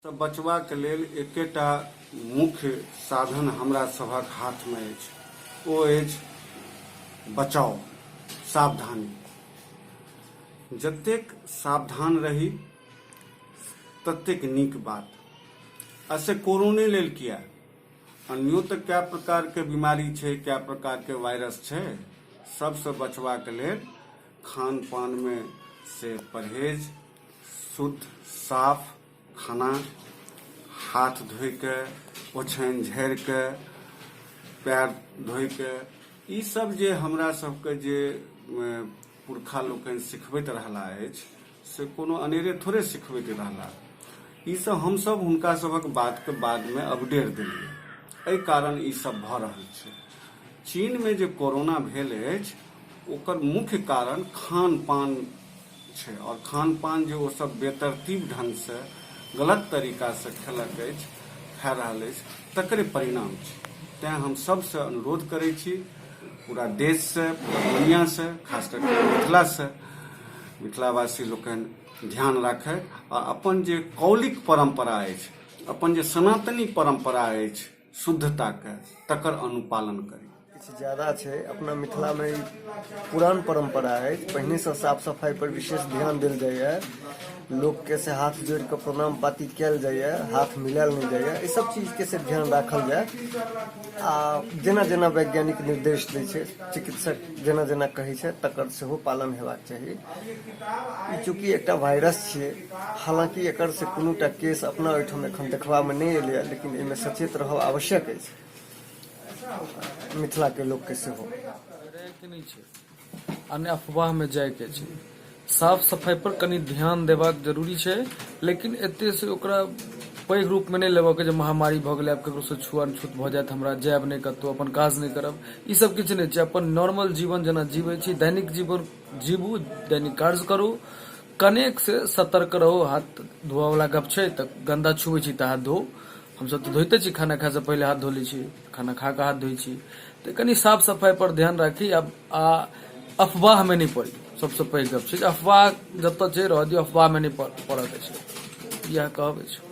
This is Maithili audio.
सँ बचबाक लेल एकेटा मुख्य साधन हमरा सभक हाथ में अछि, ओ अछि बचाव, सावधानी। जतेक सावधान रही ततेक नीक बात। ऐसे कोरोने लेल किया, अन्यो तऽ कए प्रकार के बीमारी छै, कए प्रकार के वायरस छै। सबसे बचबाक लेल खान पान में से परहेज, शुद्ध साफ खाना, हाथ धोइ के, ओछानि झाड़ि के, पैर धोइ के, ई सब जे हमरा सबके जे पुरखा लोकनि सिखबैत रहला अछि, से कोनो अनेरे थोड़े सिखबैत रहला। ई सब हमसब हुनका सबक बात के बाद में अपडेट देलियै, एहि कारण ई सब भऽ रहल छै। चीन में जे कोरोना भेल अछि, ओकर मुख्य कारण खान पान छै, और खान पान जे ओ सब बेतरतीब ढंग से गलत तरीका से खेलक अछि, खा रहल अछि, तकरे परिणाम छै। तैं हम सबसे अनुरोध करै छी, पूरा देश से, पूरा दुनिया से, खास करके मिथिला से, मिथिलावासी लोकनि ध्यान राखै आ अपन जे कौलिक परंपरा अछि, अपन जे सनातनी परंपरा अछि शुद्धता के, तकर अनुपालन करी। किछु ज्यादा छै अपना मिथिला में पुरान परंपरा है, पहिने से साफ सफाई पर विशेष ध्यान देल जाइए, लोग के से हाथ जोड़ के प्रणाम पाती कयल जाइए, हाथ मिलायल नहीं जाइए, ई सब चीज के से ध्यान राखल जाए। आ जेना जेना वैज्ञानिक निर्देश दै छै, चिकित्सक जेना जेना कहै छै, तकर सेहो पालन हेबाक चाही। ई चूँकि एकटा वायरस छियै, हालांकि एकर से कोनोटा केस अपना ओहिठाम एखन देखबा में नहीं एलैए, लेकिन एहिमे सचेत रहब आवश्यक अछि मिथिला के लोग के सेहो। नहीं छै अन्य अफवाह में जाय के छै, साफ सफाई पर कनी ध्यान देबाक जरूरी छै, लेकिन एते से ओकरा पैघ रूप में नहीं लेबऽ के जे महामारी भऽ गेलै, आब ककरो से छुआछूत भऽ जायत, हमरा जायब नहीं कतौ, अपन काज नहीं करब, ई सब किछु नहीं छै। अपन नॉर्मल जीवन जेना जीवै छी, दैनिक जीवन जीबू, दैनिक कार्य करू, कनेक से सतर्क रहू। हाथ धोआ वाला गप छै तऽ गंदा छुबै छी तऽ हाथ धो, हमसब तऽ धोइते छी, खाना खाए से पहले हाथ धो लै छी, खाना खा के हाथ धोइ छी, तऽ कनी साफ सफाई पर ध्यान राखी। आ अफवाह में नहीं पड़ी, सबसे पैघ गप छै, अफवाह जतऽ छै रह दियौ, अफवाह में नहीं पड़ऽ के छै, इएह कहब छै।